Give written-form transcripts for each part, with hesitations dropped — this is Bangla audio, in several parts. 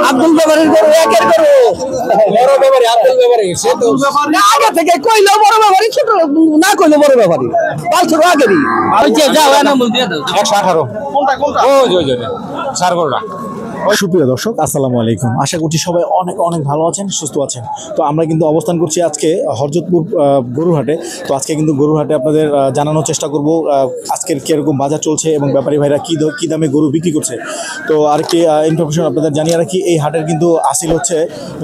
আব্দুল ব্যাপারীর গরু একের গরু বড় ব্যাপারী আব্দুল ব্যাপারী সে তো আগে থেকে কইলো বড় ব্যাপারী ছোট না কইলো বড় ব্যাপারী 500 আগেরই যাও না বল দিয়ে দাও 118 কোনটা কোনটা ওই চার গরুটা। সুপ্রিয় দর্শক আসসালামু আলাইকুম, আশা করছি সবাই অনেক অনেক ভালো আছেন, সুস্থ আছেন। তো আমরা কিন্তু অবস্থান করছি আজকে হরজতপুর গরুরহাটে। তো আজকে কিন্তু গরুরহাটে আপনাদের জানানোর চেষ্টা করব আজকের কীরকম বাজার চলছে এবং ব্যাপারী ভাইরা কী দামে গরু বিক্রি করছে। তো আরেকটি ইনফরমেশন আপনাদের জানিয়ে রাখি, এই হাটের কিন্তু আসিল হচ্ছে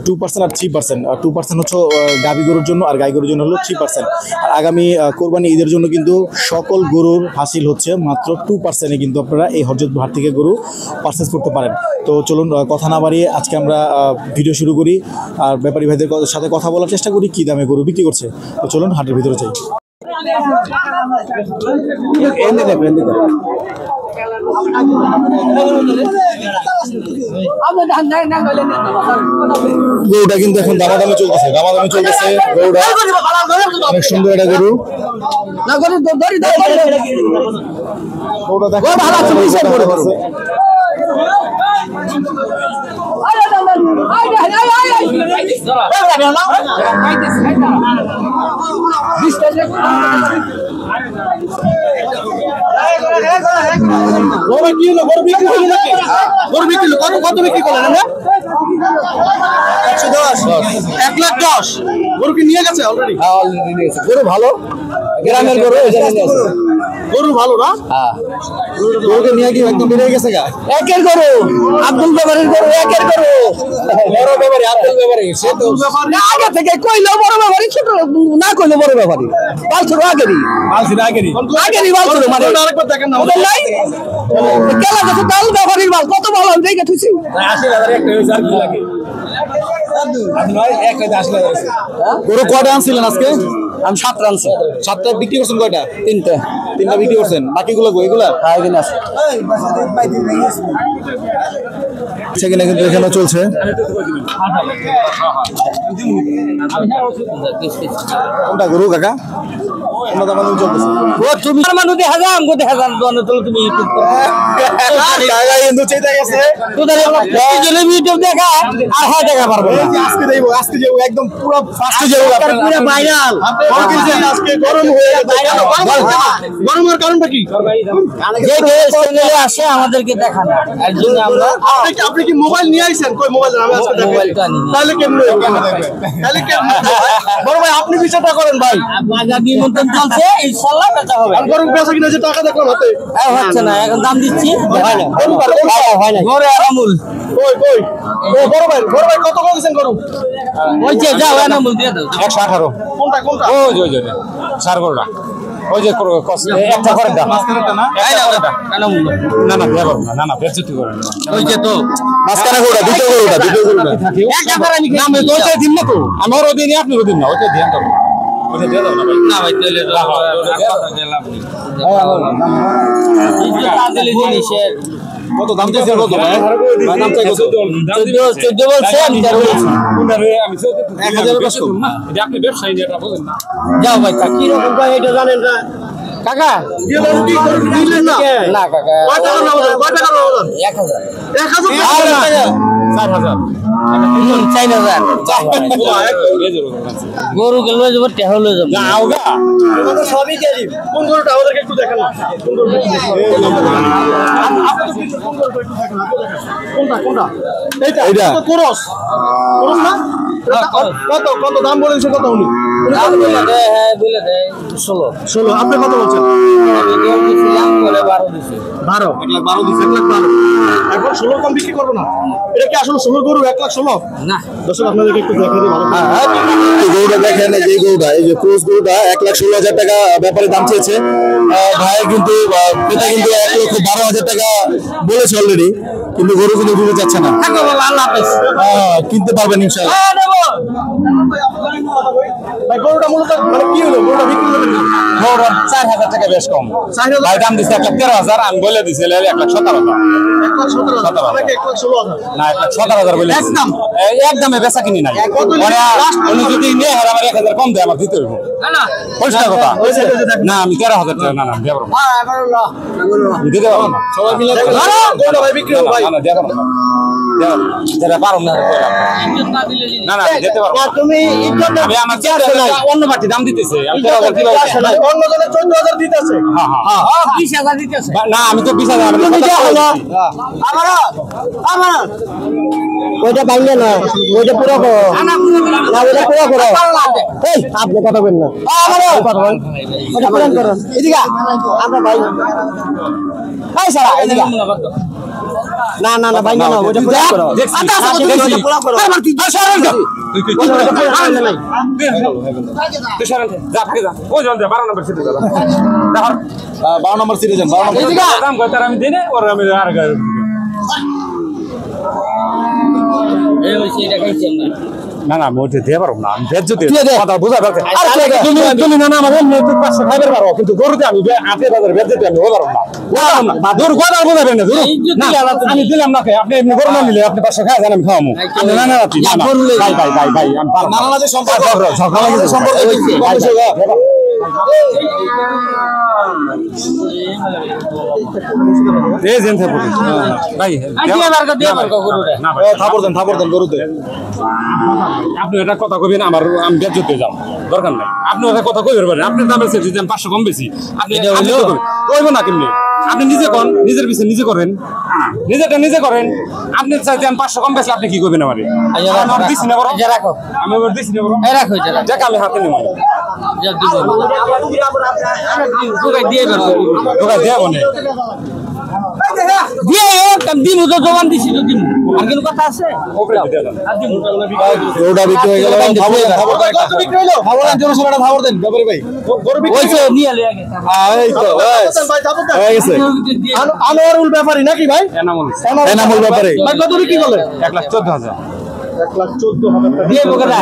2% আর 3%। 2% হচ্ছে গাভী গরুর জন্য আর গাই গরুর জন্য হলো 3%। আর আগামী কোরবানি ঈদের জন্য কিন্তু সকল গরুর হাসিল হচ্ছে মাত্র 2%-এ কিন্তু আপনারা এই হরজতপুর হাট থেকে গরু পারচেস করতে পারেন। তো চলুন কথা না বাড়িয়ে আজকে আমরা ভিডিও শুরু করি আর ব্যাপারী ভাইদের সাথে কথা বলার চেষ্টা করি কী দামে গরু বিক্রি করছে। তো চলুন হাটের ভিতরে যাই। গরুটা কিন্তু এখন দামাদামি চলতেছে গরুটা অনেক সুন্দর একটা গরু। কত বিক্রি করলেন? 1,10,000 গরু কি নিয়ে গেছে অলরেডি? গরু ভালো, গ্রামের গরু, গরু ভালো না? গরুকে নিয়ে কি একদম বেড়ে গেছে গা? একের গরু আব্দুল ব্যাপারীর গরু একের গরু বড় ব্যাপারী আব্দুল ব্যাপারী সে তো আগে থেকে কইলো বড় ব্যাপারী ছোট না কইলো বড় ব্যাপারী 500 আগেরই মানে আরেকবার দেখেন না ওদের নাই কেলা গেছে ডাল ব্যাপারীর মাল কত ভালো আমি দেখে থুইছি 80,000 একটা হইছে আর কি লাগে গরু কয়টা আনছিলেন আজকে? আমি 7টা আনছি। 7টা বিক্রি করছেন কয়টা? 3টা বিক্রি করছেন, বাকিগুলো এগুলা সেখানে কিন্তু এখানে চলছে। কোনটা গরু কাকা? গরমের কারণটা কি? আসে আমাদেরকে দেখান। আপনি কি মোবাইল নিয়ে আইছেন? কই মোবাইল তাহলে কেমনে বড় ভাই আপনি বিষয়টা করেন ভাই। বাজার নিমন্ত্রণ চলছে, ইনশাআল্লাহ বেচা হবে। আর গরু বেচা কিনা যে টাকা দেখলাম হাতে হচ্ছে না, এখন দাম দিচ্ছি হয় না। গরু আমুল কই বড় ভাই কত করে দিবেন গরু? ওই যে যাও আমুল দিয়ে দাও 118 কোনটা ওই চার গরুটা ওই যে একটা করে দাও মাস্টারটা না না বেচতি করে ওই যে তো মাস্টার গরুটা দুটো গরুটা একটা করে আমি নামে ওইটা দিন না তো আমারও দিন আপনারও দিন না ওইটা দেন তো ওইটা দিয়ে দাও না ভাই। না ভাই তেলে দাও কথা গেলাম এই যে তাদেরই জিনিসের কত দাম চাইছেন? কত দাম চাই কত? 14 বলছে আমি 13 বলছি। কোনটা রে? আমি 1000 বেশি না, এটা আপনি ব্যবসায়ী এটা বুঝেন না। যাও ভাই কি রকম ভাই এটা জানেন না কাকা? কি বলেন কি দিলেন না? না কাকা কয় টাকা নাও? 1000 টাকা 4000 গরু গেল যাব টেহল লয়ে যাব না আওগা আমাদের সবই দিয়ে দিই। কোন গরুটা আমাদেরকে একটু দেখান না। কোন গরুটা আপনি তো কোন গরুটা একটু দেখান না। কোনটা এইটা ক্রস না? কত দাম বলেছে? কত উনি বলে দেয় 16 আপনি কত বলছেন? আমি দিয়েছিলাম বলে 12 দিছি 12 1,12 দিছি 1,12 এখন 16 কম বিক্রি করব না। এটা কি আসলে 16 গরু 1,16? না দর্শক আপনাদেরকে একটু দেখাই দিই ভালো করে। এই গরুটা দেখেন, এই গরুটা এই যে ক্রস গরুটা 1,16,000 টাকা ব্যাপারে দাম চেয়েছে ভাই, কিন্তু এটা কিন্তু 1,12,000 টাকা বলেছে অলরেডি, কিন্তু গরু কিন্তু দিতে যাচ্ছে না। আল্লাহ হাফেজ কিনতে পারবেন ইনশাআল্লাহ। ভাই গরুটা মূলত মানে কি হলো? গরুটা বিক্রি গরু 4000 টাকা বেশ কম ভাই দাম দিছে 1,13,000 আমি বলে দিছি 1,17,000 না 1,17,000 বলে একদমে বেচা কিনি নাই উনি যদি নিয়ে আমার 1,000 কম দেয় আমার দিতে হইব পরিষ্কার কথা না আমি 13,000 টাকা না দেব দিতে পারবো না সবাই মিলে ভাই বিক্রি হবে ভাই না দেব না যারা পারো না না না দিতে পারবো না তুমি আমি আমার অন্য পার্টি দাম দিতেছে আমি 13,000 কিভাবে অন্য জনে 14,000 দিতেছে হ্যাঁ হ্যাঁ 20,000 দিতেছে না আমি তো 20,000 আমি আমার ওইটা বাইলে না ওইটা পুরো করো না ওইটা পুরো করো এই আপনি কথা বলেন না ওটা পুরো করুন এদিকে আমরা ভাই এই সারা এদিকে না না না ভাই না ওইটা পুরো করো আচ্ছা ওইটা পুরো করো আমার কি সরল দাও তুই সরল যা যা ও জন দে 12 নম্বর সিটে যা দেখো 12 নম্বর সিটে যান 12 নম্বর এদিকে দাম কত আমি দেই না ওর আমি আর এই ওই সিটা খাইছি না না মোটে দিয়ে পারব না আমি ভেজ যদি কথা বুঝা পারতে তুমি না না আমার এমনি তো 500 খাইবার পারো কিন্তু গরুতে আমি হাতে বাজার ভেজ দিতে আমি ও পারব না দূর কথা বুঝাবেন না দূর না আমি দিলাম না আপনি এমনি গরু না নিলে আপনি 500 খাই জানেন আমি খাওয়ামু না না না ভাই ভাই ভাই ভাই আমি পারব না না যে সম্পর্ক এই যেন থাকে ভাই না থাপড় দেন গরুতে আপনি এটা কথা কইবেন আমার আমি বেজ্জতে যাব দরকার নাই আপনি এটা কথা কইবেন পারেন আপনি দাম বেশি দিবেন 500 কম বেশি আপনি কইব না কেমনে আপনি নিজে কোন নিজের পিছে নিজে করেন নিজেটা নিজে করেন আপনি চাইতে আমি 500 কম বেশি আপনি কি কইবেন আমারে আমার দিছি না বড় রাখো আমি ওর দিছি না বড় এই রাখো টাকা আমি হাতে নিব যা দিব তোকে দিয়ে বের তোকে দিয়ে বনে দিয়ে কাম দিন তো জবান দিছি তো দিন আর কি কথা আছে ওকে দিয়ে দাও আর দিন গরুটা বিক্রি হয়ে গেল কত বিক্রি হলো ভাবলেন জোরে সোনাটা ভাবর দেন ব্যাপারে ভাই গরু বিক্রি ওইছে নিয়ে আলে আগে এই তো ভাই হয়ে গেছে আনোয়ারুল ব্যাপারী নাকি ভাই এনামুল ব্যাপারী ভাই কত বিক্রি করলেন 1,14,000 1,14,000 দিয়ে বগরা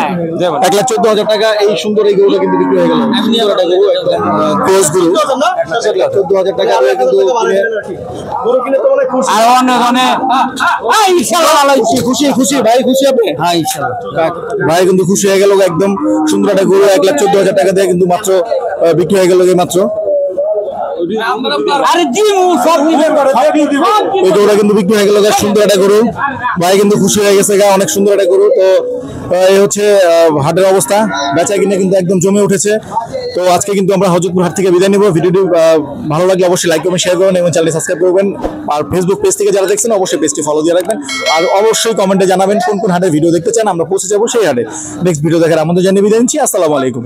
1,14,000 টাকা এই সুন্দর এই গরুটা কিন্তু বিক্রি হয়ে গেল ক্রস গরু 1,14,000 টাকা দিয়ে কিন্তু গরু কিনে তো অনেক খুশি আর অনেক ইনশাআল্লাহ ভালো খুশি ভাই খুশি আপনি হ্যাঁ ইনশাআল্লাহ ভাই কিন্তু খুশি হয়ে গেল একদম সুন্দর একটা গরু 1,14,000 টাকা দিয়ে কিন্তু মাত্র বিক্রি হয়ে গেল মাত্র আরে দিমু সব নিবেন করে ওই গরুটা কিন্তু বিক্রি হয়ে গেল সুন্দর একটা গরু ভাই কিন্তু খুশি হয়ে গেছে অনেক সুন্দর একটা গরু তো এই হচ্ছে হাটের অবস্থা বেচা কিনে কিন্তু একদম জমে উঠেছে তো আজকে কিন্তু আমরা হযরতপুর হাট থেকে বিদায় নিব ভিডিওটি ভালো লাগলে অবশ্যই লাইক কমেন্ট শেয়ার করবেন এবং চ্যানেলটি সাবস্ক্রাইব করবেন আর ফেসবুক পেজ থেকে যারা দেখছেন অবশ্যই পেজটি ফলো দিয়ে রাখবেন আর অবশ্যই কমেন্টে জানাবেন কোন কোন হাটের ভিডিও দেখতে চান আমরা পৌঁছে যাবো সেই হাটে নেক্সট ভিডিও দেখার আমন্ত্রণ জানিয়ে বিদায় নিচ্ছি আসসালামু আলাইকুম।